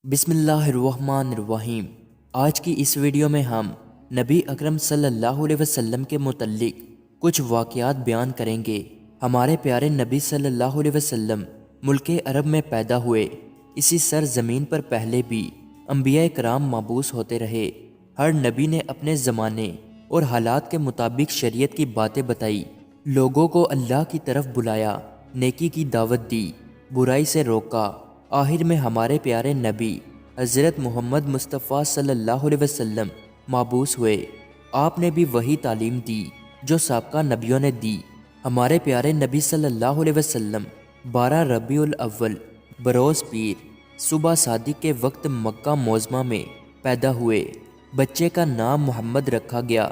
بسم اللہ الرحمن الرحیم۔ آج کی اس ویڈیو میں ہم نبی اکرم صلی اللہ علیہ وسلم کے متعلق کچھ واقعات بیان کریں گے۔ ہمارے پیارے نبی صلی اللہ علیہ وسلم ملک عرب میں پیدا ہوئے۔ اسی سرزمین پر پہلے بھی انبیاء کرام مبعوث ہوتے رہے۔ ہر نبی نے اپنے زمانے اور حالات کے مطابق شریعت کی باتیں بتائی، لوگوں کو اللہ کی طرف بلایا، نیکی کی دعوت دی، برائی سے روکا۔ آخر میں ہمارے پیارے نبی حضرت محمد مصطفیٰ صلی اللہ علیہ وسلم مبعوث ہوئے۔ آپ نے بھی وہی تعلیم دی جو سابقہ نبیوں نے دی۔ ہمارے پیارے نبی صلی اللہ علیہ وسلم 12 ربیع الاول بروز پیر صبح صادق کے وقت مکہ معظمہ میں پیدا ہوئے۔ بچے کا نام محمد رکھا گیا۔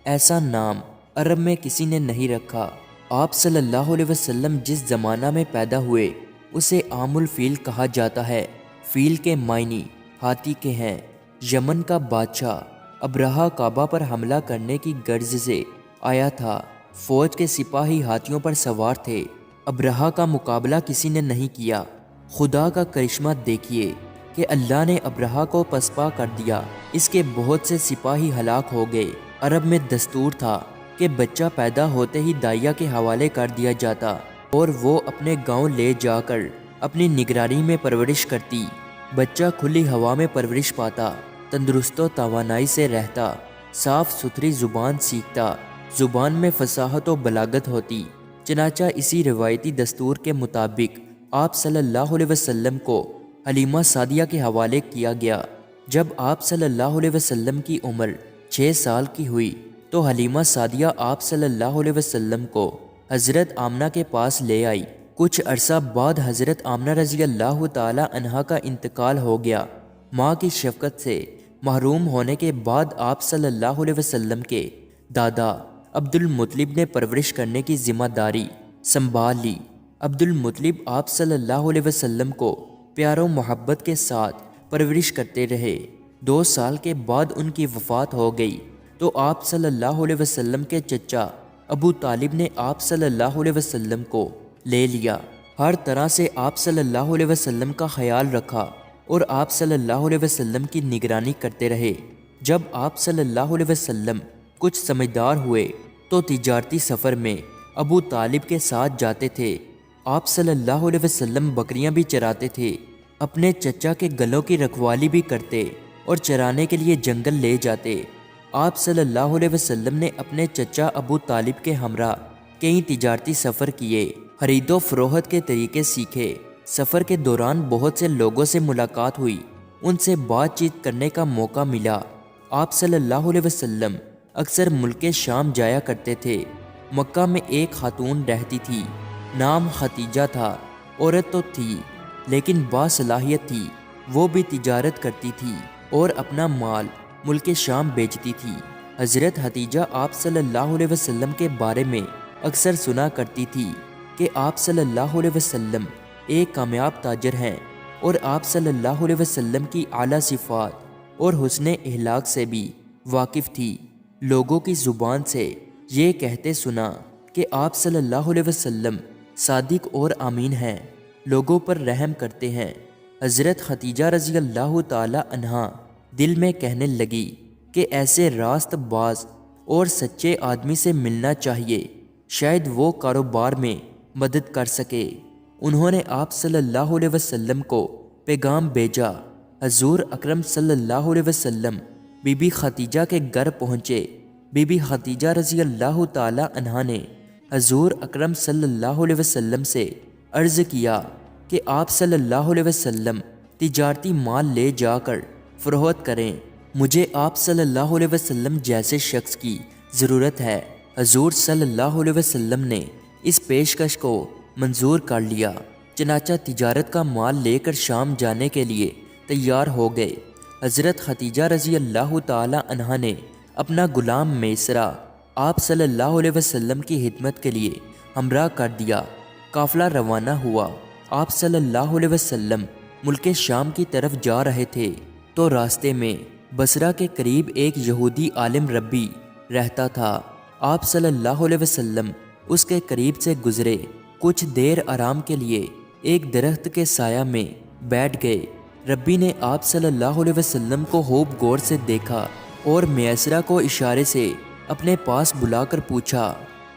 ایسا نام عرب میں کسی نے نہیں رکھا۔ آپ صلی اللہ علیہ وسلم جس زمانہ میں پیدا ہوئے اسے عام الفیل کہا جاتا ہے۔ فیل کے معنی ہاتھی کے ہیں۔ یمن کا بادشاہ ابرہہ کعبہ پر حملہ کرنے کی غرض سے آیا تھا۔ فوج کے سپاہی ہاتھیوں پر سوار تھے۔ ابرہہ کا مقابلہ کسی نے نہیں کیا۔ خدا کا کرشمہ دیکھیے کہ اللہ نے ابرہہ کو پسپا کر دیا۔ اس کے بہت سے سپاہی ہلاک ہو گئے۔ عرب میں دستور تھا کہ بچہ پیدا ہوتے ہی دائیا کے حوالے کر دیا جاتا اور وہ اپنے گاؤں لے جا کر اپنی نگرانی میں پرورش کرتی۔ بچہ کھلی ہوا میں پرورش پاتا، تندرست و توانائی سے رہتا، صاف ستھری زبان سیکھتا، زبان میں فصاحت و بلاغت ہوتی۔ چنانچہ اسی روایتی دستور کے مطابق آپ صلی اللہ علیہ وسلم کو حلیمہ سعدیہ کے حوالے کیا گیا۔ جب آپ صلی اللہ علیہ وسلم کی عمر 6 سال کی ہوئی تو حلیمہ سعدیہ آپ صلی اللہ علیہ وسلم کو حضرت آمنہ کے پاس لے آئی۔ کچھ عرصہ بعد حضرت آمنہ رضی اللہ تعالی عنہا کا انتقال ہو گیا۔ ماں کی شفقت سے محروم ہونے کے بعد آپ صلی اللہ علیہ وسلم کے دادا عبد المطلب نے پرورش کرنے کی ذمہ داری سنبھال لی۔ عبد المطلب آپ صلی اللہ علیہ وسلم کو پیار و محبت کے ساتھ پرورش کرتے رہے۔ 2 سال کے بعد ان کی وفات ہو گئی تو آپ صلی اللہ علیہ وسلم کے چچا ابو طالب نے آپ صلی اللہ علیہ وسلم کو لے لیا۔ ہر طرح سے آپ صلی اللہ علیہ وسلم کا خیال رکھا اور آپ صلی اللہ علیہ وسلم کی نگرانی کرتے رہے۔ جب آپ صلی اللہ علیہ وسلم کچھ سمجھدار ہوئے تو تجارتی سفر میں ابو طالب کے ساتھ جاتے تھے۔ آپ صلی اللہ علیہ وسلم بکریاں بھی چراتے تھے، اپنے چچا کے گلوں کی رکھوالی بھی کرتے اور چرانے کے لیے جنگل لے جاتے۔ آپ صلی اللہ علیہ وسلم نے اپنے چچا ابو طالب کے ہمراہ کئی تجارتی سفر کیے، خرید و فروخت کے طریقے سیکھے۔ سفر کے دوران بہت سے لوگوں سے ملاقات ہوئی، ان سے بات چیت کرنے کا موقع ملا۔ آپ صلی اللہ علیہ وسلم اکثر ملک شام جایا کرتے تھے۔ مکہ میں ایک خاتون رہتی تھی، نام ختیجہ تھا۔ عورت تو تھی لیکن باصلاحیت تھی۔ وہ بھی تجارت کرتی تھی اور اپنا مال ملک شام بیچتی تھی۔ حضرت ختیجہ آپ صلی اللہ علیہ وسلم کے بارے میں اکثر سنا کرتی تھی کہ آپ صلی اللہ علیہ وسلم ایک کامیاب تاجر ہیں اور آپ صلی اللہ علیہ وسلم کی اعلیٰ صفات اور حسن اخلاق سے بھی واقف تھی۔ لوگوں کی زبان سے یہ کہتے سنا کہ آپ صلی اللہ علیہ وسلم صادق اور امین ہیں، لوگوں پر رحم کرتے ہیں۔ حضرت ختیجہ رضی اللہ تعالی عنہا دل میں کہنے لگی کہ ایسے راست باز اور سچے آدمی سے ملنا چاہیے، شاید وہ کاروبار میں مدد کر سکے۔ انہوں نے آپ صلی اللہ علیہ وسلم کو پیغام بھیجا۔ حضور اکرم صلی اللہ علیہ وسلم بی بی ختیجہ کے گھر پہنچے۔ بی بی ختیجہ رضی اللہ تعالی عنہا نے حضور اکرم صلی اللہ علیہ وسلم سے عرض کیا کہ آپ صلی اللہ علیہ وسلم تجارتی مال لے جا کر فروخت کریں، مجھے آپ صلی اللہ علیہ وسلم جیسے شخص کی ضرورت ہے۔ حضور صلی اللہ علیہ وسلم نے اس پیشکش کو منظور کر لیا، چنانچہ تجارت کا مال لے کر شام جانے کے لیے تیار ہو گئے۔ حضرت ختیجہ رضی اللہ تعالی عنہا نے اپنا غلام میسرہ آپ صلی اللہ علیہ وسلم کی خدمت کے لیے ہمراہ کر دیا۔ قافلہ روانہ ہوا۔ آپ صلی اللہ علیہ وسلم ملک شام کی طرف جا رہے تھے تو راستے میں بصرہ کے قریب ایک یہودی عالم ربی رہتا تھا۔ آپ صلی اللہ علیہ وسلم اس کے قریب سے گزرے۔ کچھ دیر آرام کے لیے ایک درخت کے سایہ میں بیٹھ گئے۔ ربی نے آپ صلی اللہ علیہ وسلم کو خوب غور سے دیکھا اور میسرہ کو اشارے سے اپنے پاس بلا کر پوچھا،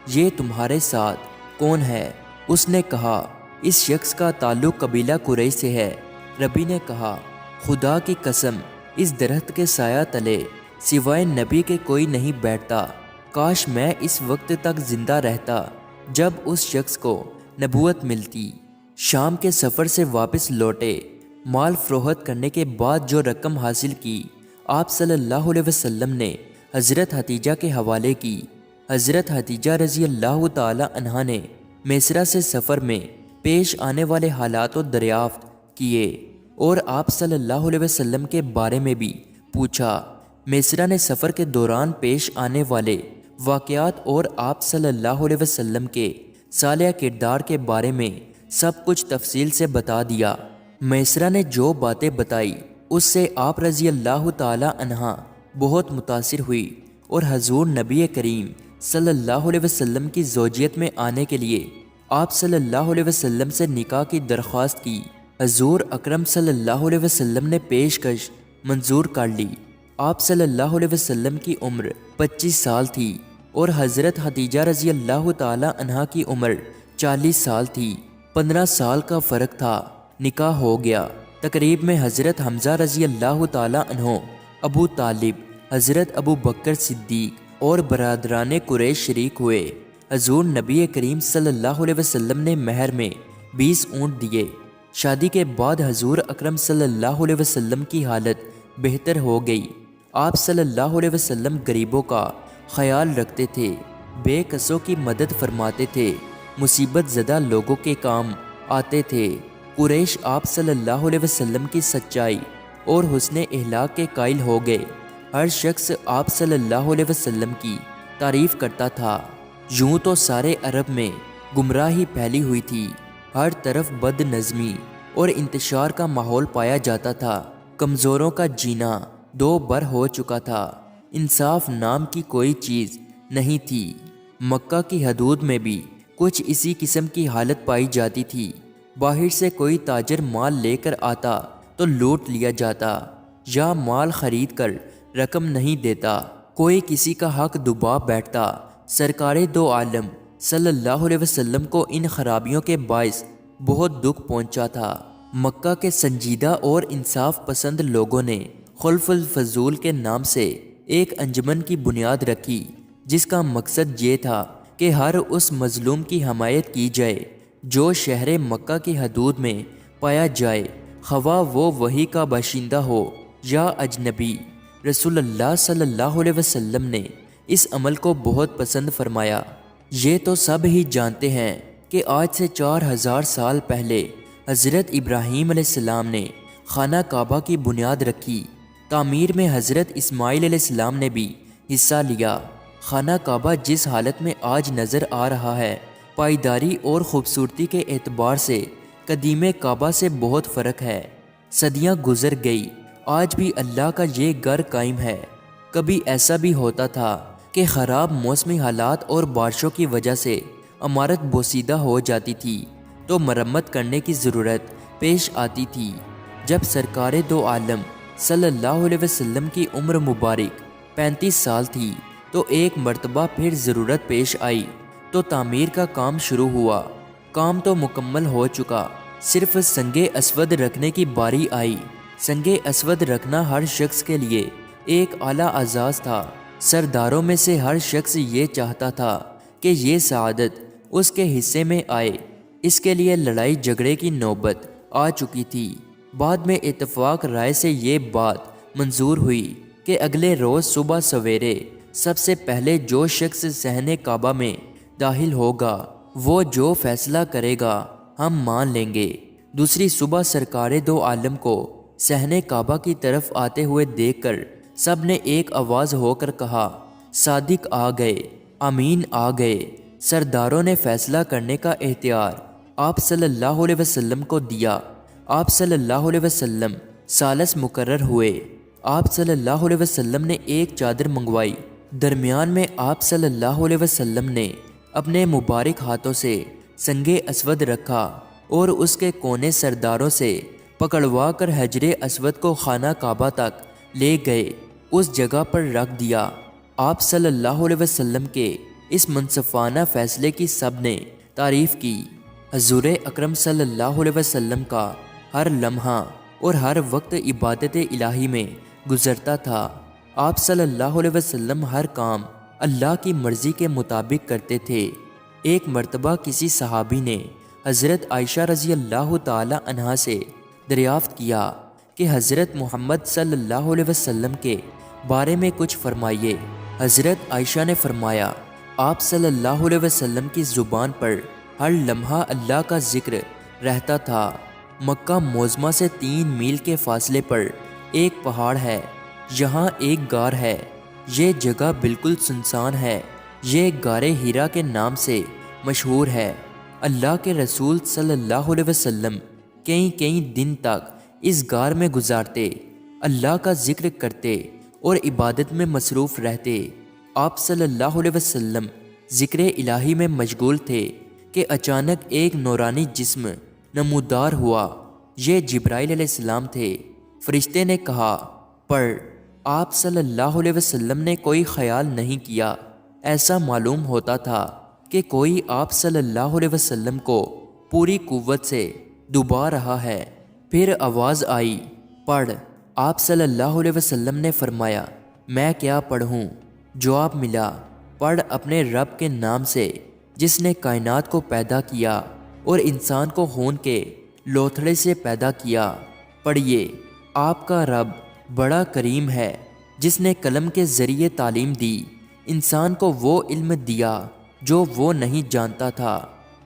یہ تمہارے ساتھ کون ہے؟ اس نے کہا، اس شخص کا تعلق قبیلہ قریش سے ہے۔ ربی نے کہا، خدا کی قسم، اس درخت کے سایہ تلے سوائے نبی کے کوئی نہیں بیٹھتا۔ کاش میں اس وقت تک زندہ رہتا جب اس شخص کو نبوت ملتی۔ شام کے سفر سے واپس لوٹے، مال فروخت کرنے کے بعد جو رقم حاصل کی، آپ صلی اللہ علیہ وسلم نے حضرت حتیجہ کے حوالے کی۔ حضرت حتیجہ رضی اللہ تعالی عنہا نے میسرہ سے سفر میں پیش آنے والے حالات و دریافت کیے اور آپ صلی اللہ علیہ وسلم کے بارے میں بھی پوچھا۔ میسرہ نے سفر کے دوران پیش آنے والے واقعات اور آپ صلی اللہ علیہ وسلم کے صالح کردار کے بارے میں سب کچھ تفصیل سے بتا دیا۔ میسرہ نے جو باتیں بتائی اس سے آپ رضی اللہ تعالی عنہا بہت متاثر ہوئی اور حضور نبی کریم صلی اللہ علیہ وسلم کی زوجیت میں آنے کے لیے آپ صلی اللہ علیہ وسلم سے نکاح کی درخواست کی۔ حضور اکرم صلی اللہ علیہ وسلم نے پیشکش منظور کر لی۔ آپ صلی اللہ علیہ وسلم کی عمر 25 سال تھی اور حضرت حتیجہ رضی اللہ تعالی عنہا کی عمر 40 سال تھی۔ 15 سال کا فرق تھا۔ نکاح ہو گیا۔ تقریب میں حضرت حمزہ رضی اللہ تعالی عنہ، ابو طالب، حضرت ابو بکر صدیق اور برادران قریش شریک ہوئے۔ حضور نبی کریم صلی اللہ علیہ وسلم نے مہر میں 20 اونٹ دیے۔ شادی کے بعد حضور اکرم صلی اللہ علیہ وسلم کی حالت بہتر ہو گئی۔ آپ صلی اللہ علیہ وسلم غریبوں کا خیال رکھتے تھے، بے کسوں کی مدد فرماتے تھے، مصیبت زدہ لوگوں کے کام آتے تھے۔ قریش آپ صلی اللہ علیہ وسلم کی سچائی اور حسن اخلاق کے قائل ہو گئے۔ ہر شخص آپ صلی اللہ علیہ وسلم کی تعریف کرتا تھا۔ یوں تو سارے عرب میں گمراہی پھیلی ہوئی تھی، ہر طرف بد نظمی اور انتشار کا ماحول پایا جاتا تھا۔ کمزوروں کا جینا دو بر ہو چکا تھا، انصاف نام کی کوئی چیز نہیں تھی۔ مکہ کی حدود میں بھی کچھ اسی قسم کی حالت پائی جاتی تھی۔ باہر سے کوئی تاجر مال لے کر آتا تو لوٹ لیا جاتا، یا مال خرید کر رقم نہیں دیتا، کوئی کسی کا حق دبا بیٹھتا۔ سرکار دو عالم صلی اللہ علیہ وسلم کو ان خرابیوں کے باعث بہت دکھ پہنچا تھا۔ مکہ کے سنجیدہ اور انصاف پسند لوگوں نے خلف الفضول کے نام سے ایک انجمن کی بنیاد رکھی، جس کا مقصد یہ تھا کہ ہر اس مظلوم کی حمایت کی جائے جو شہر مکہ کی حدود میں پایا جائے، خواہ وہ وہی کا باشندہ ہو یا اجنبی۔ رسول اللہ صلی اللہ علیہ وسلم نے اس عمل کو بہت پسند فرمایا۔ یہ تو سب ہی جانتے ہیں کہ آج سے 4000 سال پہلے حضرت ابراہیم علیہ السلام نے خانہ کعبہ کی بنیاد رکھی۔ تعمیر میں حضرت اسماعیل علیہ السلام نے بھی حصہ لیا۔ خانہ کعبہ جس حالت میں آج نظر آ رہا ہے، پائیداری اور خوبصورتی کے اعتبار سے قدیم کعبہ سے بہت فرق ہے۔ صدیاں گزر گئی، آج بھی اللہ کا یہ گھر قائم ہے۔ کبھی ایسا بھی ہوتا تھا کہ خراب موسمی حالات اور بارشوں کی وجہ سے عمارت بوسیدہ ہو جاتی تھی تو مرمت کرنے کی ضرورت پیش آتی تھی۔ جب سرکار دو عالم صلی اللہ علیہ وسلم کی عمر مبارک 35 سال تھی تو ایک مرتبہ پھر ضرورت پیش آئی تو تعمیر کا کام شروع ہوا۔ کام تو مکمل ہو چکا، صرف سنگ اسود رکھنے کی باری آئی۔ سنگ اسود رکھنا ہر شخص کے لیے ایک اعلیٰ اعزاز تھا۔ سرداروں میں سے ہر شخص یہ چاہتا تھا کہ یہ سعادت اس کے حصے میں آئے۔ اس کے لیے لڑائی جھگڑے کی نوبت آ چکی تھی۔ بعد میں اتفاق رائے سے یہ بات منظور ہوئی کہ اگلے روز صبح سویرے سب سے پہلے جو شخص صحن کعبہ میں داخل ہوگا وہ جو فیصلہ کرے گا ہم مان لیں گے۔ دوسری صبح سرکار دو عالم کو صحن کعبہ کی طرف آتے ہوئے دیکھ کر سب نے ایک آواز ہو کر کہا، صادق آ گئے، امین آ گئے۔ سرداروں نے فیصلہ کرنے کا اختیار آپ صلی اللہ علیہ وسلم کو دیا۔ آپ صلی اللہ علیہ وسلم ثالث مقرر ہوئے۔ آپ صلی اللہ علیہ وسلم نے ایک چادر منگوائی۔ درمیان میں آپ صلی اللہ علیہ وسلم نے اپنے مبارک ہاتھوں سے سنگ اسود رکھا اور اس کے کونے سرداروں سے پکڑوا کر حجر اسود کو خانہ کعبہ تک لے گئے، اس جگہ پر رکھ دیا۔ آپ صلی اللہ علیہ وسلم کے اس منصفانہ فیصلے کی سب نے تعریف کی۔ حضور اکرم صلی اللہ علیہ وسلم کا ہر لمحہ اور ہر وقت عبادت الہی میں گزرتا تھا۔ آپ صلی اللہ علیہ وسلم ہر کام اللہ کی مرضی کے مطابق کرتے تھے۔ ایک مرتبہ کسی صحابی نے حضرت عائشہ رضی اللہ تعالی عنہا سے دریافت کیا کہ حضرت محمد صلی اللہ علیہ وسلم کے بارے میں کچھ فرمائیے۔ حضرت عائشہ نے فرمایا، آپ صلی اللہ علیہ وسلم کی زبان پر ہر لمحہ اللہ کا ذکر رہتا تھا۔ مکہ معظمہ سے 3 میل کے فاصلے پر ایک پہاڑ ہے، یہاں ایک غار ہے۔ یہ جگہ بالکل سنسان ہے۔ یہ غار ہیرا کے نام سے مشہور ہے۔ اللہ کے رسول صلی اللہ علیہ وسلم کئی دن تک اس غار میں گزارتے، اللہ کا ذکر کرتے اور عبادت میں مصروف رہتے۔ آپ صلی اللہ علیہ وسلم ذکر الہی میں مشغول تھے کہ اچانک ایک نورانی جسم نمودار ہوا۔ یہ جبرائیل علیہ السلام تھے۔ فرشتے نے کہا، پڑھ۔ آپ صلی اللہ علیہ وسلم نے کوئی خیال نہیں کیا۔ ایسا معلوم ہوتا تھا کہ کوئی آپ صلی اللہ علیہ وسلم کو پوری قوت سے دبا رہا ہے۔ پھر آواز آئی، پڑھ۔ آپ صلی اللہ علیہ وسلم نے فرمایا، میں کیا پڑھوں؟ جواب ملا، پڑھ اپنے رب کے نام سے جس نے کائنات کو پیدا کیا اور انسان کو خون کے لوتھڑے سے پیدا کیا۔ پڑھیے، آپ کا رب بڑا کریم ہے جس نے قلم کے ذریعے تعلیم دی، انسان کو وہ علم دیا جو وہ نہیں جانتا تھا۔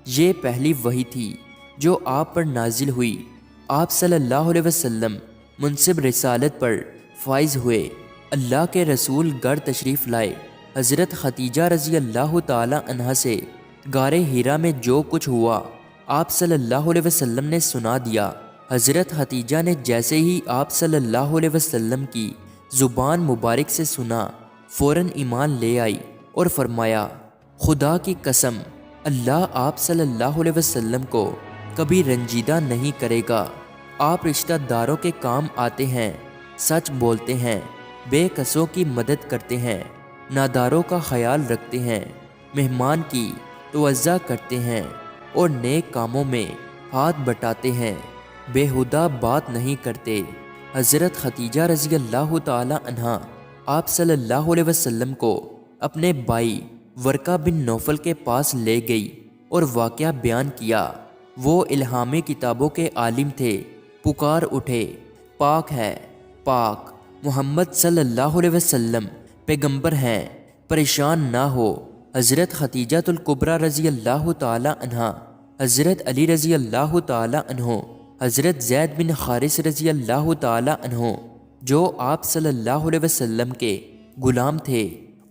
یہ پہلی وحی تھی جو آپ پر نازل ہوئی۔ آپ صلی اللہ علیہ وسلم منصب رسالت پر فائز ہوئے۔ اللہ کے رسول گھر تشریف لائے۔ حضرت خدیجہ رضی اللہ تعالی عنہا سے غار ہیرا میں جو کچھ ہوا آپ صلی اللہ علیہ وسلم نے سنا دیا۔ حضرت خدیجہ نے جیسے ہی آپ صلی اللہ علیہ وسلم کی زبان مبارک سے سنا، فوراً ایمان لے آئی اور فرمایا، خدا کی قسم، اللہ آپ صلی اللہ علیہ وسلم کو کبھی رنجیدہ نہیں کرے گا۔ آپ رشتہ داروں کے کام آتے ہیں، سچ بولتے ہیں، بے کسوں کی مدد کرتے ہیں، ناداروں کا خیال رکھتے ہیں، مہمان کی توجہ کرتے ہیں اور نیک کاموں میں ہاتھ بٹاتے ہیں، بےہودہ بات نہیں کرتے۔ حضرت خدیجہ رضی اللہ تعالی عنہا آپ صلی اللہ علیہ وسلم کو اپنے بھائی ورقہ بن نوفل کے پاس لے گئی اور واقعہ بیان کیا۔ وہ الہامی کتابوں کے عالم تھے۔ پکار اٹھے، پاک ہے، پاک محمد صلی اللہ علیہ وسلم پیغمبر ہیں، پریشان نہ ہو۔ حضرت خدیجہ الکبریٰ رضی اللہ تعالی عنہا، حضرت علی رضی اللہ تعالی عنہ، حضرت زید بن حارث رضی اللہ تعالی عنہ جو آپ صلی اللہ علیہ وسلم کے غلام تھے،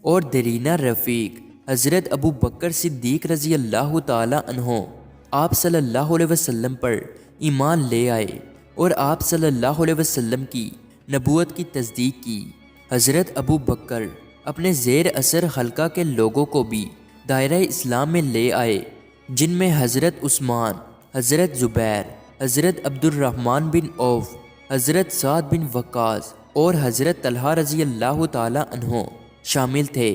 اور دیرینہ رفیق حضرت ابو بکر صدیق رضی اللہ تعالی عنہ آپ صلی اللہ علیہ وسلم پر ایمان لے آئے اور آپ صلی اللہ علیہ وسلم کی نبوت کی تصدیق کی۔ حضرت ابو بکر اپنے زیر اثر حلقہ کے لوگوں کو بھی دائرہ اسلام میں لے آئے، جن میں حضرت عثمان، حضرت زبیر، حضرت عبد الرحمن بن عوف، حضرت سعد بن وقاص اور حضرت طلحہ رضی اللہ تعالی عنہ شامل تھے۔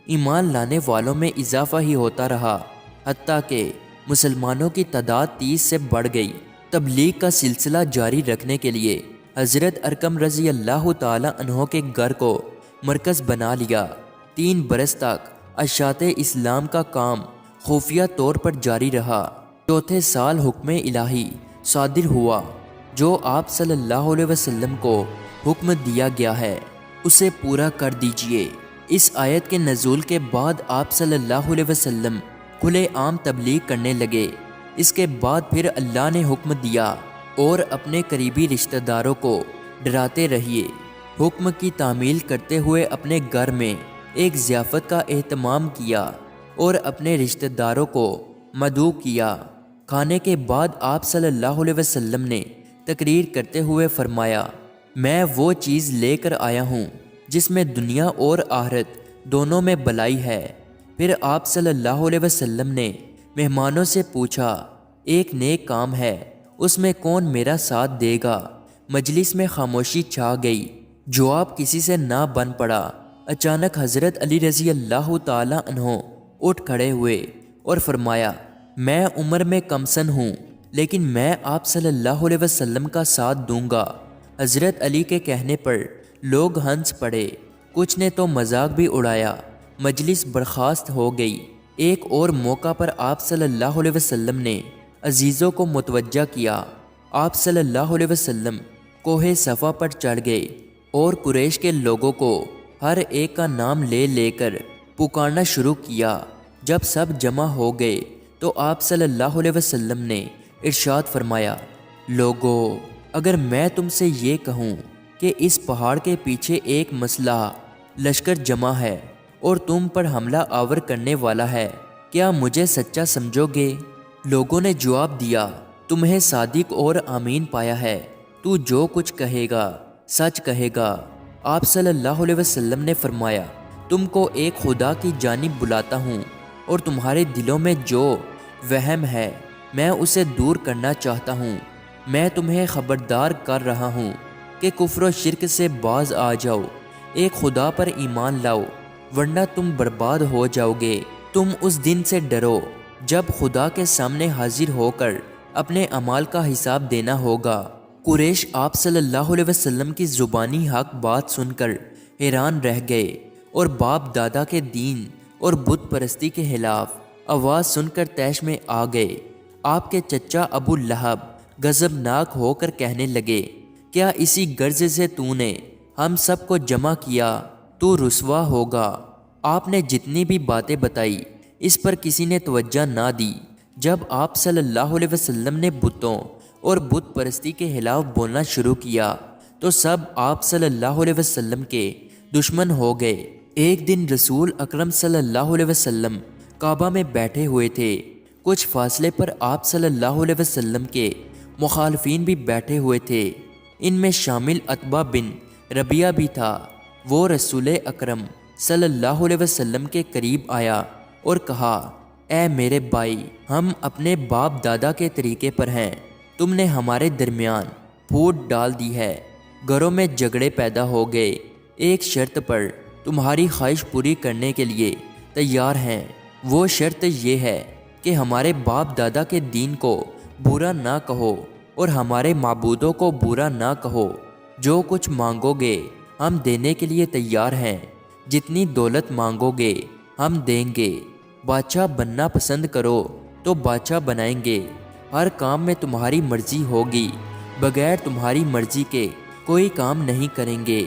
ایمان لانے والوں میں اضافہ ہی ہوتا رہا، حتیٰ کہ مسلمانوں کی تعداد 30 سے بڑھ گئی۔ تبلیغ کا سلسلہ جاری رکھنے کے لیے حضرت ارقم رضی اللہ تعالی عنہ کے گھر کو مرکز بنا لیا۔ 3 برس تک اشاعت اسلام کا کام خفیہ طور پر جاری رہا۔ چوتھے سال حکم الہی صادر ہوا، جو آپ صلی اللہ علیہ وسلم کو حکم دیا گیا ہے اسے پورا کر دیجیے۔ اس آیت کے نزول کے بعد آپ صلی اللہ علیہ وسلم کھلے عام تبلیغ کرنے لگے۔ اس کے بعد پھر اللہ نے حکم دیا، اور اپنے قریبی رشتہ داروں کو ڈراتے رہیے۔ حکم کی تعمیل کرتے ہوئے اپنے گھر میں ایک ضیافت کا اہتمام کیا اور اپنے رشتہ داروں کو مدعو کیا۔ کھانے کے بعد آپ صلی اللہ علیہ وسلم نے تقریر کرتے ہوئے فرمایا، میں وہ چیز لے کر آیا ہوں جس میں دنیا اور آخرت دونوں میں بھلائی ہے۔ پھر آپ صلی اللہ علیہ وسلم نے مہمانوں سے پوچھا، ایک نیک کام ہے اس میں کون میرا ساتھ دے گا؟ مجلس میں خاموشی چھا گئی، جواب کسی سے نہ بن پڑا۔ اچانک حضرت علی رضی اللہ تعالی عنہ اٹھ کھڑے ہوئے اور فرمایا، میں عمر میں کم سن ہوں لیکن میں آپ صلی اللہ علیہ وسلم کا ساتھ دوں گا۔ حضرت علی کے کہنے پر لوگ ہنس پڑے، کچھ نے تو مذاق بھی اڑایا۔ مجلس برخاست ہو گئی۔ ایک اور موقع پر آپ صلی اللہ علیہ وسلم نے عزیزوں کو متوجہ کیا۔ آپ صلی اللہ علیہ وسلم کوہ صفا پر چڑھ گئے اور قریش کے لوگوں کو ہر ایک کا نام لے لے کر پکارنا شروع کیا۔ جب سب جمع ہو گئے تو آپ صلی اللہ علیہ وسلم نے ارشاد فرمایا، لوگو، اگر میں تم سے یہ کہوں کہ اس پہاڑ کے پیچھے ایک مسلح لشکر جمع ہے اور تم پر حملہ آور کرنے والا ہے، کیا مجھے سچا سمجھو گے؟ لوگوں نے جواب دیا، تمہیں صادق اور امین پایا ہے، تو جو کچھ کہے گا سچ کہے گا۔ آپ صلی اللہ علیہ وسلم نے فرمایا، تم کو ایک خدا کی جانب بلاتا ہوں اور تمہارے دلوں میں جو وہم ہے میں اسے دور کرنا چاہتا ہوں۔ میں تمہیں خبردار کر رہا ہوں کہ کفر و شرک سے باز آ جاؤ، ایک خدا پر ایمان لاؤ، ورنہ تم برباد ہو جاؤ گے۔ تم اس دن سے ڈرو جب خدا کے سامنے حاضر ہو کر اپنے اعمال کا حساب دینا ہوگا۔ قریش آپ صلی اللہ علیہ وسلم کی زبانی حق بات سن کر حیران رہ گئے اور باپ دادا کے دین اور بت پرستی کے خلاف آواز سن کر طیش میں آ گئے۔ آپ کے چچا ابو لہب غضبناک ہو کر کہنے لگے، کیا اسی غرض سے تو نے ہم سب کو جمع کیا؟ تو رسوا ہوگا۔ آپ نے جتنی بھی باتیں بتائی اس پر کسی نے توجہ نہ دی۔ جب آپ صلی اللہ علیہ وسلم نے بتوں اور بت پرستی کے خلاف بولنا شروع کیا تو سب آپ صلی اللہ علیہ وسلم کے دشمن ہو گئے۔ ایک دن رسول اکرم صلی اللہ علیہ وسلم کعبہ میں بیٹھے ہوئے تھے۔ کچھ فاصلے پر آپ صلی اللہ علیہ وسلم کے مخالفین بھی بیٹھے ہوئے تھے، ان میں شامل عتبہ بن ربیعہ بھی تھا۔ وہ رسول اکرم صلی اللہ علیہ وسلم کے قریب آیا اور کہا، اے میرے بھائی، ہم اپنے باپ دادا کے طریقے پر ہیں، تم نے ہمارے درمیان پھوٹ ڈال دی ہے، گھروں میں جھگڑے پیدا ہو گئے، ایک شرط پر تمہاری خواہش پوری کرنے کے لیے تیار ہیں۔ وہ شرط یہ ہے کہ ہمارے باپ دادا کے دین کو برا نہ کہو اور ہمارے معبودوں کو برا نہ کہو۔ جو کچھ مانگو گے ہم دینے کے لیے تیار ہیں، جتنی دولت مانگو گے ہم دیں گے، بادشاہ بننا پسند کرو تو بادشاہ بنائیں گے، ہر کام میں تمہاری مرضی ہوگی، بغیر تمہاری مرضی کے کوئی کام نہیں کریں گے۔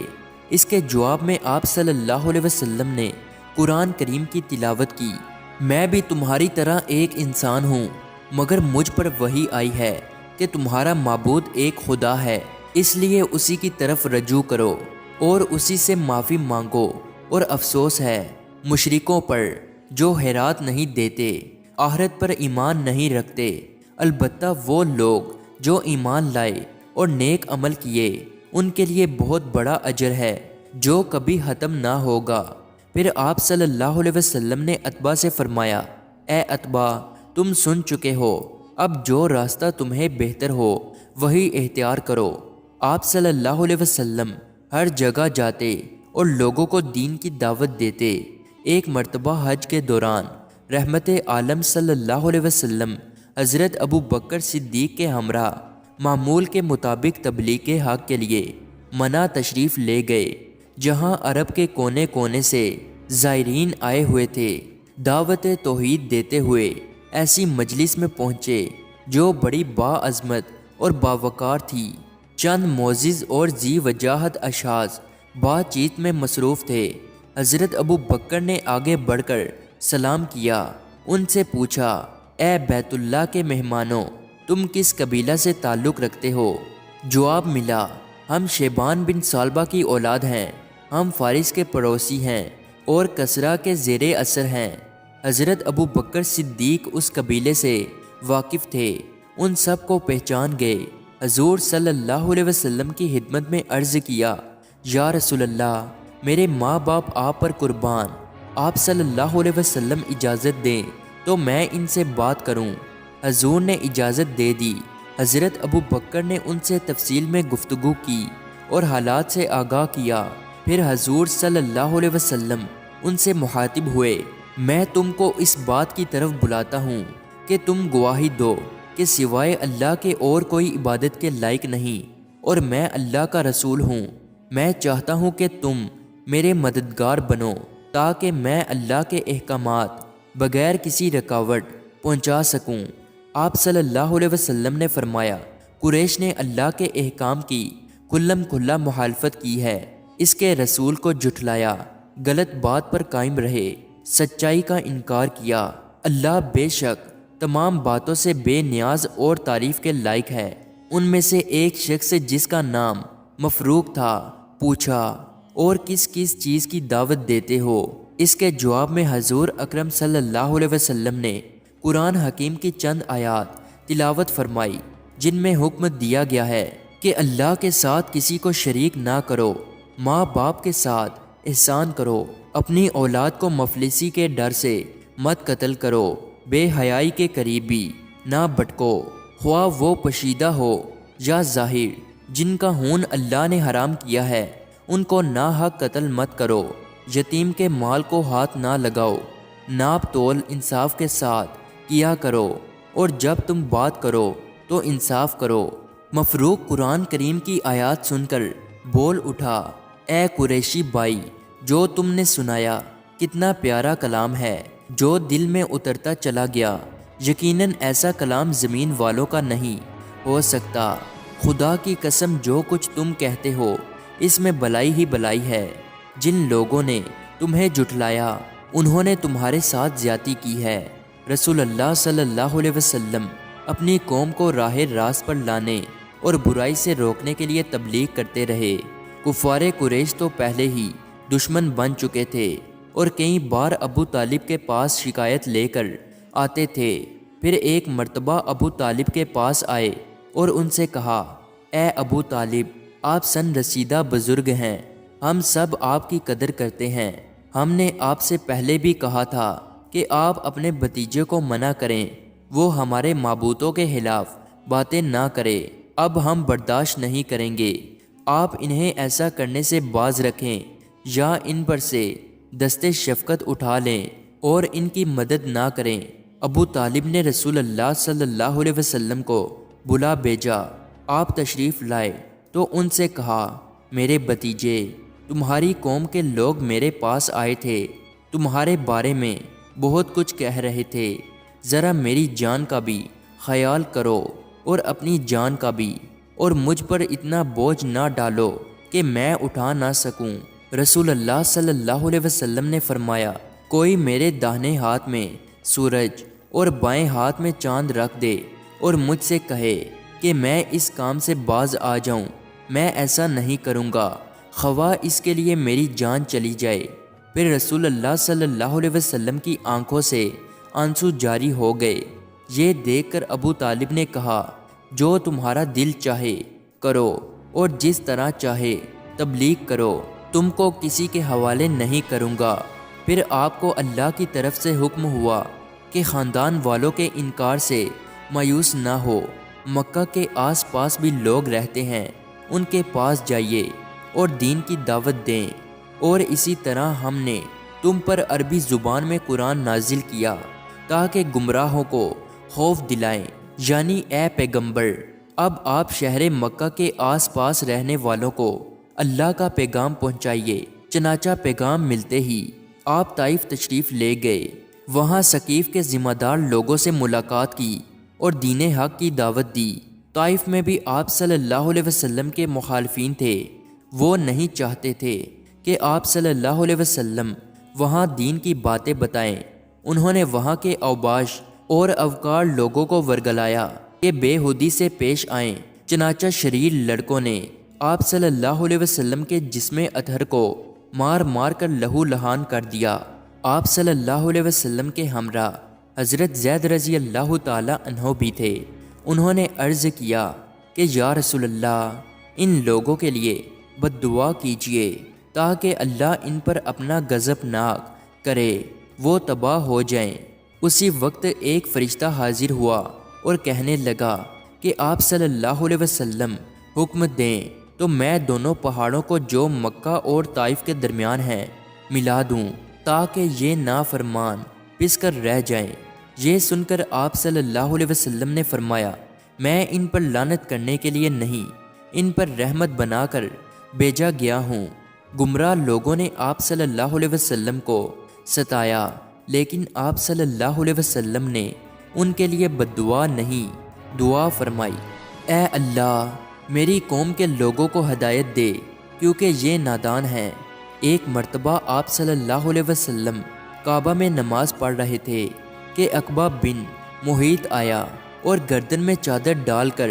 اس کے جواب میں آپ صلی اللہ علیہ وسلم نے قرآن کریم کی تلاوت کی، میں بھی تمہاری طرح ایک انسان ہوں، مگر مجھ پر وحی آئی ہے کہ تمہارا معبود ایک خدا ہے، اس لیے اسی کی طرف رجوع کرو اور اسی سے معافی مانگو۔ اور افسوس ہے مشرکوں پر جو خیرات نہیں دیتے، آخرت پر ایمان نہیں رکھتے، البتہ وہ لوگ جو ایمان لائے اور نیک عمل کیے ان کے لیے بہت بڑا اجر ہے جو کبھی ختم نہ ہوگا۔ پھر آپ صلی اللہ علیہ وسلم نے عتبہ سے فرمایا، اے عتبہ، تم سن چکے ہو، اب جو راستہ تمہیں بہتر ہو وہی اختیار کرو۔ آپ صلی اللہ علیہ وسلم ہر جگہ جاتے اور لوگوں کو دین کی دعوت دیتے۔ ایک مرتبہ حج کے دوران رحمت عالم صلی اللہ علیہ وسلم حضرت ابو بکر صدیق کے ہمراہ معمول کے مطابق تبلیغ کے حق کے لیے منع تشریف لے گئے، جہاں عرب کے کونے کونے سے زائرین آئے ہوئے تھے۔ دعوت توحید دیتے ہوئے ایسی مجلس میں پہنچے جو بڑی باعظمت اور باوقار تھی۔ چند معزز اور ذی وجاہت اشخاص بات چیت میں مصروف تھے۔ حضرت ابو بکر نے آگے بڑھ کر سلام کیا، ان سے پوچھا، اے بیت اللہ کے مہمانوں، تم کس قبیلہ سے تعلق رکھتے ہو؟ جواب ملا، ہم شیبان بن ثعلبہ کی اولاد ہیں، ہم فارس کے پڑوسی ہیں اور کسریٰ کے زیر اثر ہیں۔ حضرت ابو بکر صدیق اس قبیلے سے واقف تھے، ان سب کو پہچان گئے۔ حضور صلی اللہ علیہ وسلم کی خدمت میں عرض کیا، یا رسول اللہ، میرے ماں باپ آپ پر قربان، آپ صلی اللہ علیہ وسلم اجازت دیں تو میں ان سے بات کروں۔ حضور نے اجازت دے دی۔ حضرت ابو بکر نے ان سے تفصیل میں گفتگو کی اور حالات سے آگاہ کیا۔ پھر حضور صلی اللہ علیہ وسلم ان سے مخاطب ہوئے، میں تم کو اس بات کی طرف بلاتا ہوں کہ تم گواہی دو کہ سوائے اللہ کے اور کوئی عبادت کے لائق نہیں، اور میں اللہ کا رسول ہوں۔ میں چاہتا ہوں کہ تم میرے مددگار بنو تاکہ میں اللہ کے احکامات بغیر کسی رکاوٹ پہنچا سکوں۔ آپ صلی اللہ علیہ وسلم نے فرمایا، قریش نے اللہ کے احکام کی کھلم کھلا مخالفت کی ہے، اس کے رسول کو جھٹلایا، غلط بات پر قائم رہے، سچائی کا انکار کیا۔ اللہ بے شک تمام باتوں سے بے نیاز اور تعریف کے لائق ہے۔ ان میں سے ایک شخص جس کا نام مفروق تھا پوچھا، اور کس کس چیز کی دعوت دیتے ہو؟ اس کے جواب میں حضور اکرم صلی اللہ علیہ وسلم نے قرآن حکیم کی چند آیات تلاوت فرمائی، جن میں حکم دیا گیا ہے کہ اللہ کے ساتھ کسی کو شریک نہ کرو، ماں باپ کے ساتھ احسان کرو، اپنی اولاد کو مفلسی کے ڈر سے مت قتل کرو، بے حیائی کے قریب بھی نہ بھٹکو، خواہ وہ پوشیدہ ہو یا ظاہر، جن کا خون اللہ نے حرام کیا ہے ان کو ناحق قتل مت کرو، یتیم کے مال کو ہاتھ نہ لگاؤ، ناپ تول انصاف کے ساتھ کیا کرو، اور جب تم بات کرو تو انصاف کرو۔ مفروق قرآن کریم کی آیات سن کر بول اٹھا، اے قریشی بھائی، جو تم نے سنایا کتنا پیارا کلام ہے جو دل میں اترتا چلا گیا، یقیناً ایسا کلام زمین والوں کا نہیں ہو سکتا۔ خدا کی قسم جو کچھ تم کہتے ہو اس میں بلائی ہی بلائی ہے۔ جن لوگوں نے تمہیں جھٹلایا انہوں نے تمہارے ساتھ زیادتی کی ہے۔ رسول اللہ صلی اللہ علیہ وسلم اپنی قوم کو راہ راست پر لانے اور برائی سے روکنے کے لیے تبلیغ کرتے رہے۔ کفار قریش تو پہلے ہی دشمن بن چکے تھے اور کئی بار ابو طالب کے پاس شکایت لے کر آتے تھے۔ پھر ایک مرتبہ ابو طالب کے پاس آئے اور ان سے کہا، اے ابو طالب، آپ سن رسیدہ بزرگ ہیں، ہم سب آپ کی قدر کرتے ہیں۔ ہم نے آپ سے پہلے بھی کہا تھا کہ آپ اپنے بھتیجے کو منع کریں، وہ ہمارے معبودوں کے خلاف باتیں نہ کرے۔ اب ہم برداشت نہیں کریں گے، آپ انہیں ایسا کرنے سے باز رکھیں یا ان پر سے دستے شفقت اٹھا لیں اور ان کی مدد نہ کریں۔ ابو طالب نے رسول اللہ صلی اللہ علیہ وسلم کو بلا بھیجا۔ آپ تشریف لائے تو ان سے کہا، میرے بھتیجے، تمہاری قوم کے لوگ میرے پاس آئے تھے، تمہارے بارے میں بہت کچھ کہہ رہے تھے، ذرا میری جان کا بھی خیال کرو اور اپنی جان کا بھی، اور مجھ پر اتنا بوجھ نہ ڈالو کہ میں اٹھا نہ سکوں۔ رسول اللہ صلی اللہ علیہ وسلم نے فرمایا، کوئی میرے داہنے ہاتھ میں سورج اور بائیں ہاتھ میں چاند رکھ دے اور مجھ سے کہے کہ میں اس کام سے باز آ جاؤں، میں ایسا نہیں کروں گا، خواہ اس کے لیے میری جان چلی جائے۔ پھر رسول اللہ صلی اللہ علیہ وسلم کی آنکھوں سے آنسو جاری ہو گئے۔ یہ دیکھ کر ابو طالب نے کہا، جو تمہارا دل چاہے کرو اور جس طرح چاہے تبلیغ کرو، تم کو کسی کے حوالے نہیں کروں گا۔ پھر آپ کو اللہ کی طرف سے حکم ہوا کہ خاندان والوں کے انکار سے مایوس نہ ہو، مکہ کے آس پاس بھی لوگ رہتے ہیں، ان کے پاس جائیے اور دین کی دعوت دیں۔ اور اسی طرح ہم نے تم پر عربی زبان میں قرآن نازل کیا تاکہ گمراہوں کو خوف دلائیں، یعنی اے پیغمبر، اب آپ شہر مکہ کے آس پاس رہنے والوں کو اللہ کا پیغام پہنچائیے۔ چنانچہ پیغام ملتے ہی آپ طائف تشریف لے گئے، وہاں ثقیف کے ذمہ دار لوگوں سے ملاقات کی اور دین حق کی دعوت دی۔ طائف میں بھی آپ صلی اللہ علیہ وسلم کے مخالفین تھے، وہ نہیں چاہتے تھے کہ آپ صلی اللہ علیہ وسلم وہاں دین کی باتیں بتائیں۔ انہوں نے وہاں کے اوباش اور اوقار لوگوں کو ورگلایا کہ بے حودی سے پیش آئیں۔ چنانچہ شریر لڑکوں نے آپ صلی اللہ علیہ وسلم کے جسم اطہر کو مار مار کر لہو لہان کر دیا۔ آپ صلی اللہ علیہ وسلم کے ہمراہ حضرت زید رضی اللہ تعالی عنہ بھی تھے۔ انہوں نے عرض کیا کہ یا رسول اللہ، ان لوگوں کے لیے بد دعا کیجیے تاکہ اللہ ان پر اپنا غضب ناک کرے، وہ تباہ ہو جائیں۔ اسی وقت ایک فرشتہ حاضر ہوا اور کہنے لگا، کہ آپ صلی اللہ علیہ وسلم حکم دیں تو میں دونوں پہاڑوں کو جو مکہ اور طائف کے درمیان ہیں ملا دوں تاکہ یہ نافرمان پس کر رہ جائیں۔ یہ سن کر آپ صلی اللہ علیہ وسلم نے فرمایا، میں ان پر لعنت کرنے کے لیے نہیں، ان پر رحمت بنا کر بھیجا گیا ہوں۔ گمراہ لوگوں نے آپ صلی اللہ علیہ وسلم کو ستایا، لیکن آپ صلی اللہ علیہ وسلم نے ان کے لیے بد دعا نہیں، دعا فرمائی، اے اللہ میری قوم کے لوگوں کو ہدایت دے کیونکہ یہ نادان ہیں۔ ایک مرتبہ آپ صلی اللہ علیہ وسلم کعبہ میں نماز پڑھ رہے تھے کہ عقبہ بن محیط آیا اور گردن میں چادر ڈال کر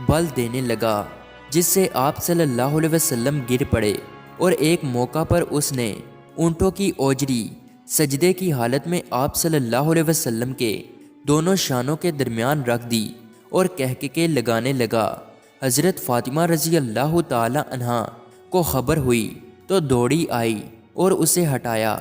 بل دینے لگا، جس سے آپ صلی اللہ علیہ وسلم گر پڑے، اور ایک موقع پر اس نے اونٹوں کی اوجری سجدے کی حالت میں آپ صلی اللہ علیہ وسلم کے دونوں شانوں کے درمیان رکھ دی اور کہککے لگانے لگا۔ حضرت فاطمہ رضی اللہ تعالی عنہا کو خبر ہوئی تو دوڑی آئی اور اسے ہٹایا۔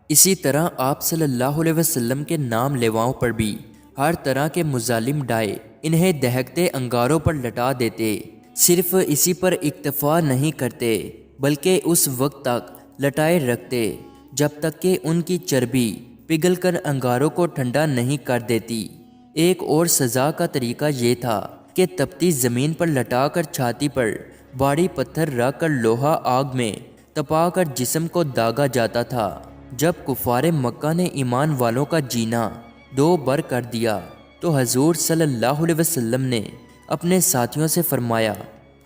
اسی طرح آپ صلی اللہ علیہ وسلم کے نام لیواؤں پر بھی ہر طرح کے مظالم ڈائے انہیں دہکتے انگاروں پر لٹا دیتے۔ صرف اسی پر اکتفا نہیں کرتے بلکہ اس وقت تک لٹائے رکھتے جب تک کہ ان کی چربی پگھل کر انگاروں کو ٹھنڈا نہیں کر دیتی۔ ایک اور سزا کا طریقہ یہ تھا کہ تپتی زمین پر لٹا کر چھاتی پر بھاری پتھر رکھ کر لوہا آگ میں تپا کر جسم کو داغا جاتا تھا۔ جب کفار مکہ نے ایمان والوں کا جینا دو بر کر دیا تو حضور صلی اللہ علیہ وسلم نے اپنے ساتھیوں سے فرمایا،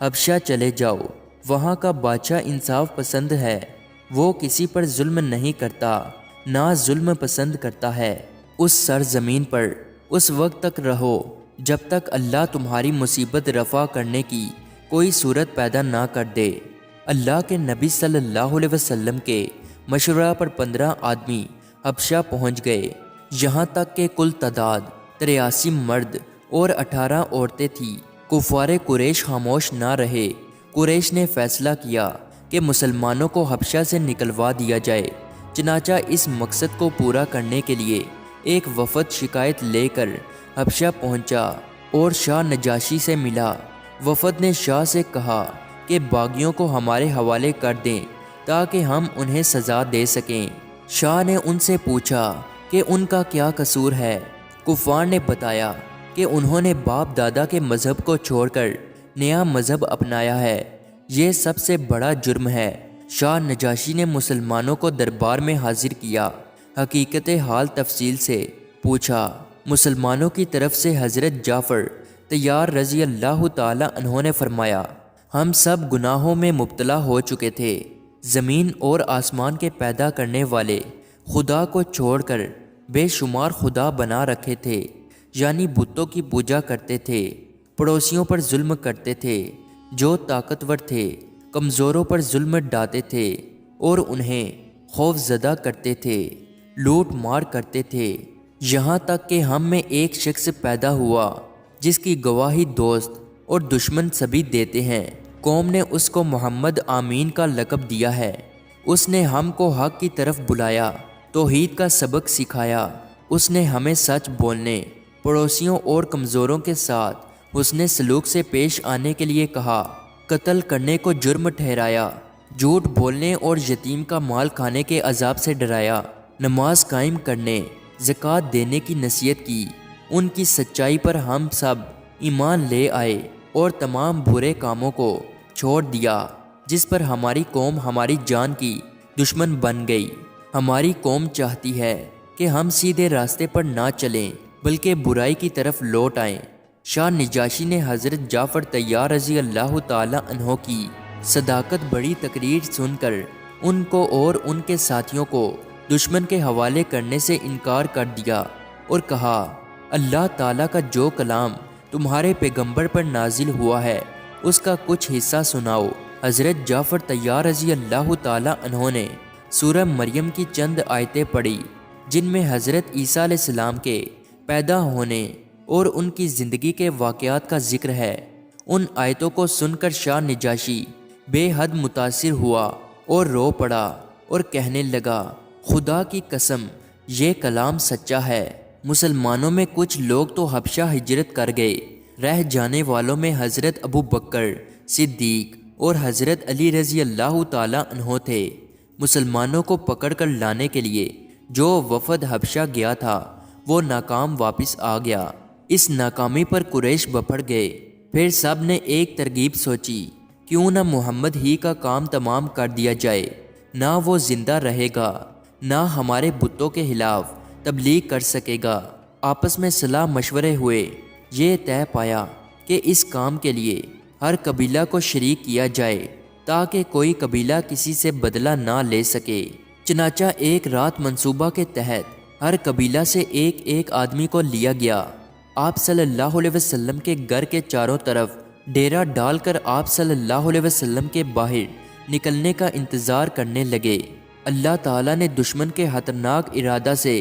حبشہ چلے جاؤ، وہاں کا بادشاہ انصاف پسند ہے، وہ کسی پر ظلم نہیں کرتا، نہ ظلم پسند کرتا ہے۔ اس سرزمین پر اس وقت تک رہو جب تک اللہ تمہاری مصیبت رفع کرنے کی کوئی صورت پیدا نہ کر دے۔ اللہ کے نبی صلی اللہ علیہ وسلم کے مشورہ پر 15 آدمی حبشہ پہنچ گئے، یہاں تک کہ کل تعداد 83 مرد اور 18 عورتیں تھیں۔ کفار قریش خاموش نہ رہے۔ قریش نے فیصلہ کیا کہ مسلمانوں کو حبشہ سے نکلوا دیا جائے۔ چنانچہ اس مقصد کو پورا کرنے کے لیے ایک وفد شکایت لے کر حبشہ پہنچا اور شاہ نجاشی سے ملا۔ وفد نے شاہ سے کہا کہ باغیوں کو ہمارے حوالے کر دیں تاکہ ہم انہیں سزا دے سکیں۔ شاہ نے ان سے پوچھا کہ ان کا کیا قصور ہے۔ کفار نے بتایا کہ انہوں نے باپ دادا کے مذہب کو چھوڑ کر نیا مذہب اپنایا ہے، یہ سب سے بڑا جرم ہے۔ شاہ نجاشی نے مسلمانوں کو دربار میں حاضر کیا، حقیقت حال تفصیل سے پوچھا۔ مسلمانوں کی طرف سے حضرت جعفر طیار رضی اللہ تعالی عنہ نے فرمایا، ہم سب گناہوں میں مبتلا ہو چکے تھے، زمین اور آسمان کے پیدا کرنے والے خدا کو چھوڑ کر بے شمار خدا بنا رکھے تھے، یعنی بتوں کی پوجا کرتے تھے، پڑوسیوں پر ظلم کرتے تھے، جو طاقتور تھے کمزوروں پر ظلم ڈھاتے تھے اور انہیں خوف زدہ کرتے تھے، لوٹ مار کرتے تھے، یہاں تک کہ ہم میں ایک شخص پیدا ہوا جس کی گواہی دوست اور دشمن سبھی دیتے ہیں۔ قوم نے اس کو محمد آمین کا لقب دیا ہے۔ اس نے ہم کو حق کی طرف بلایا، توحید کا سبق سکھایا۔ اس نے ہمیں سچ بولنے، پڑوسیوں اور کمزوروں کے ساتھ حسن سلوک سے پیش آنے کے لیے کہا، قتل کرنے کو جرم ٹھہرایا، جھوٹ بولنے اور یتیم کا مال کھانے کے عذاب سے ڈرایا، نماز قائم کرنے، زکوٰۃ دینے کی نصیحت کی۔ ان کی سچائی پر ہم سب ایمان لے آئے اور تمام برے کاموں کو چھوڑ دیا جس پر ہماری قوم ہماری جان کی دشمن بن گئی۔ ہماری قوم چاہتی ہے کہ ہم سیدھے راستے پر نہ چلیں بلکہ برائی کی طرف لوٹ آئیں۔ شاہ نجاشی نے حضرت جعفر طیار رضی اللہ تعالی عنہ کی صداقت بڑی تقریر سن کر ان کو اور ان کے ساتھیوں کو دشمن کے حوالے کرنے سے انکار کر دیا اور کہا، اللہ تعالیٰ کا جو کلام تمہارے پیغمبر پر نازل ہوا ہے اس کا کچھ حصہ سناؤ۔ حضرت جعفر طیار رضی اللہ تعالی عنہ نے سورہ مریم کی چند آیتیں پڑھی جن میں حضرت عیسیٰ علیہ السلام کے پیدا ہونے اور ان کی زندگی کے واقعات کا ذکر ہے۔ ان آیتوں کو سن کر شاہ نجاشی بے حد متاثر ہوا اور رو پڑا اور کہنے لگا، خدا کی قسم یہ کلام سچا ہے۔ مسلمانوں میں کچھ لوگ تو حبشہ ہجرت کر گئے، رہ جانے والوں میں حضرت ابو بکر صدیق اور حضرت علی رضی اللہ تعالیٰ عنہ تھے۔ مسلمانوں کو پکڑ کر لانے کے لیے جو وفد حبشہ گیا تھا وہ ناکام واپس آ گیا۔ اس ناکامی پر قریش بپھڑ گئے۔ پھر سب نے ایک ترغیب سوچی، کیوں نہ محمد ہی کا کام تمام کر دیا جائے، نہ وہ زندہ رہے گا، نہ ہمارے بتوں کے خلاف تبلیغ کر سکے گا۔ آپس میں صلاح مشورے ہوئے، یہ طے پایا کہ اس کام کے لیے ہر قبیلہ کو شریک کیا جائے تاکہ کوئی قبیلہ کسی سے بدلہ نہ لے سکے۔ چنانچہ ایک رات منصوبہ کے تحت ہر قبیلہ سے ایک ایک آدمی کو لیا گیا۔ آپ صلی اللہ علیہ وسلم کے گھر کے چاروں طرف ڈیرا ڈال کر آپ صلی اللہ علیہ وسلم کے باہر نکلنے کا انتظار کرنے لگے۔ اللہ تعالیٰ نے دشمن کے خطرناک ارادہ سے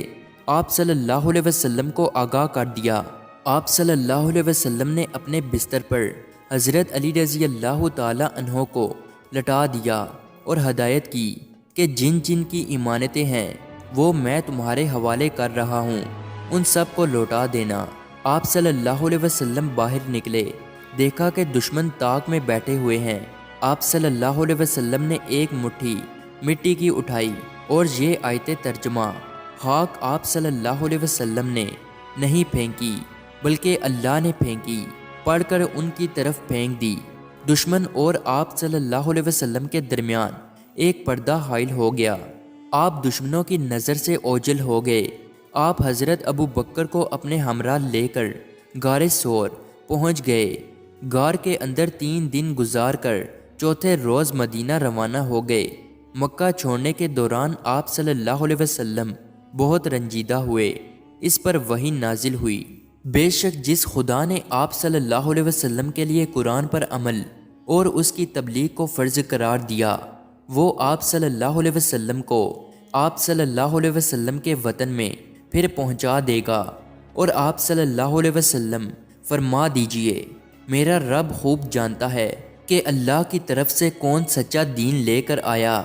آپ صلی اللہ علیہ وسلم کو آگاہ کر دیا۔ آپ صلی اللہ علیہ وسلم نے اپنے بستر پر حضرت علی رضی اللہ تعالیٰ عنہ کو لٹا دیا اور ہدایت کی کہ جن جن کی امانتیں ہیں وہ میں تمہارے حوالے کر رہا ہوں، ان سب کو لوٹا دینا۔ آپ صلی اللہ علیہ وسلم باہر نکلے، دیکھا کہ دشمن طاق میں بیٹھے ہوئے ہیں۔ آپ صلی اللہ علیہ وسلم نے ایک مٹھی مٹی کی اٹھائی اور یہ آیت ترجمہ خاک آپ صلی اللہ علیہ وسلم نے نہیں پھینکی بلکہ اللہ نے پھینکی پڑھ کر ان کی طرف پھینک دی۔ دشمن اور آپ صلی اللہ علیہ وسلم کے درمیان ایک پردہ حائل ہو گیا۔ آپ دشمنوں کی نظر سے اوجھل ہو گئے۔ آپ حضرت ابو بکر کو اپنے ہمراہ لے کر غار ثور پہنچ گئے۔ غار کے اندر 3 دن گزار کر چوتھے روز مدینہ روانہ ہو گئے۔ مکہ چھوڑنے کے دوران آپ صلی اللہ علیہ وسلم بہت رنجیدہ ہوئے۔ اس پر وحی نازل ہوئی، بے شک جس خدا نے آپ صلی اللہ علیہ وسلم کے لیے قرآن پر عمل اور اس کی تبلیغ کو فرض قرار دیا، وہ آپ صلی اللہ علیہ وسلم کو آپ صلی اللہ علیہ وسلم کے وطن میں پھر پہنچا دے گا۔ اور آپ صلی اللہ علیہ وسلم فرما دیجئے، میرا رب خوب جانتا ہے کہ اللہ کی طرف سے کون سچا دین لے کر آیا